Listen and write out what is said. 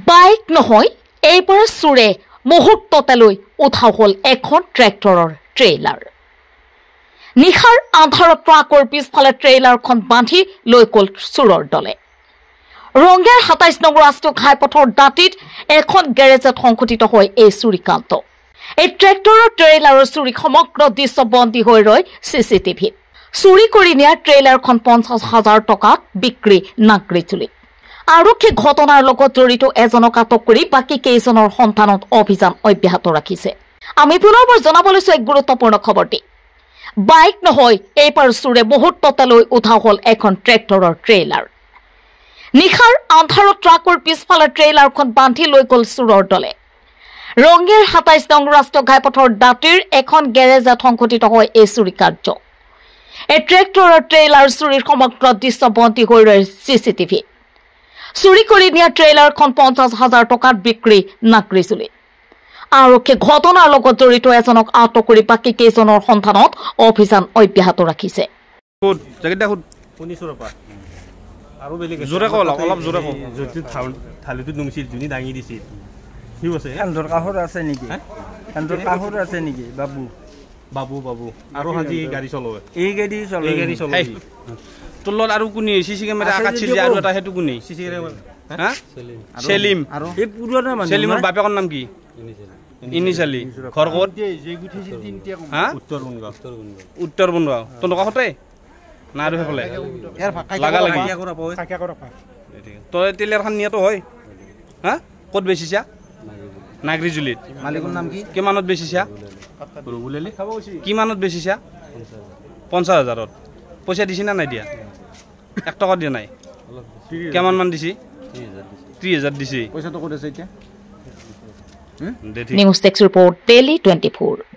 bike নহয় এইবাৰ চুৰে মুহূৰ্ততেলৈ উঠাও হ'ল এখন ট্ৰেক্টৰৰ ট্ৰেইলাৰ নিখাৰ আন্ধাৰত ট্ৰাকৰ পিছফালে ট্ৰেইলাৰখন বান্ধি লৈ গ'ল চুৰৰ দলে ৰংগেৰ ২৭ নং ৰাষ্ট্ৰীয় ঘাইপথৰ দাঁতিত এখন গেৰেজত সংঘটিত হয় এই চুৰিকাণ্ড এই ট্ৰেক্টৰৰ ট্ৰেইলাৰৰ চুৰি সমগ্ৰ দৃশ্য বন্দী হৈ ৰয় চিচিটিভিত চুৰি কৰি নিয়া ট্ৰেইলাৰখন ৫০,০০০ টকাত বিক্ৰী নাগৰিকজুলিত আৰক্ষী ঘটনাৰ লগত জড়িত এজনক আটক কৰি বাকী কেইজনৰ সন্ধানত অভিযান অব্যাহত ৰাখিছে আমি পুনৰবাৰ জনাব লৈছো এক গুৰুত্বপূৰ্ণ খবৰটি বাইক নহয় এইবাৰ চুৰে মুহূৰ্ততেলৈ উঠাও হ'ল এখন ট্ৰেক্টৰৰ ট্ৰেইলাৰ নিখাৰ আন্ধাৰত ট্ৰাকৰ পিছফালে ট্ৰেইলাৰখন বান্ধি লৈ গ'ল চুৰৰ দলে ৰংগেৰ ২৭ নং ৰাষ্ট্ৰীয় ঘাইপথৰ দাঁতিৰ এখন গেৰেজত সংঘটিত হয় এই চুৰি কাৰ্য এই ট্ৰেক্টৰৰ ট্ৰেইলাৰ চুৰিৰ সমগ্ৰ দৃশ্য বন্দী হৈ ৰয় চিচিটিভি চুৰি কৰি নিয়া ট্ৰেইলাৰখন ৫০,০০০ টকাত বিক্ৰী নাগৰিকজুলিত আৰক্ষী ঘটনাৰ লগত জড়িত এজনক আটক কৰি বাকী কেইজনৰ সন্ধানত অভিযান অব্যাহত ৰাখিছে আৰু বেলেগ জোৰে কল অলপ জোৰে কল যদি থালিটো নুমিছিল জুনি দাঙি দিছিল কি আছে কান্দৰ কাহৰ আছে নেকি কান্দৰ কাহৰ আছে নেকি বাবু বাবু বাবু আৰু হাজি গাড়ী চলায় এই গাড়ী চলায় তোলত আৰু কোনি সিসি কেমেৰা আকাছিল আৰু এটা হেতু কোনি সিসি কেমেৰা হা সেলিম আৰু এই পুৰণা মানুহ সেলিমৰ বাপেকৰ নাম কি ইনিশালি ঘৰ ক'ত যে গুঠিছিল তিনটা হা উত্তৰ বনগাঁও তনকা হতে না আৰু হেফলে ইয়াৰ লাগা লাগি কাকিয়া কৰা পা তই টেলাৰখন নিয়াতো হয় হা ক'ত বেচিছা নাগৰিকজুলিত মালিকৰ নাম কি কিমানত বেচিছা ৰবুলেলি কিমানত বেচিছা ৫০,০০০ত পইচা দিছি না নাই দিয়া ১ টকা দিয়া নাই কিমান মান দিছি ৩০০০ দিছি পইচাটো ক'ত আছে এতিয়া নিউজ টেক্স ৰিপৰ্ট ডেইলি 24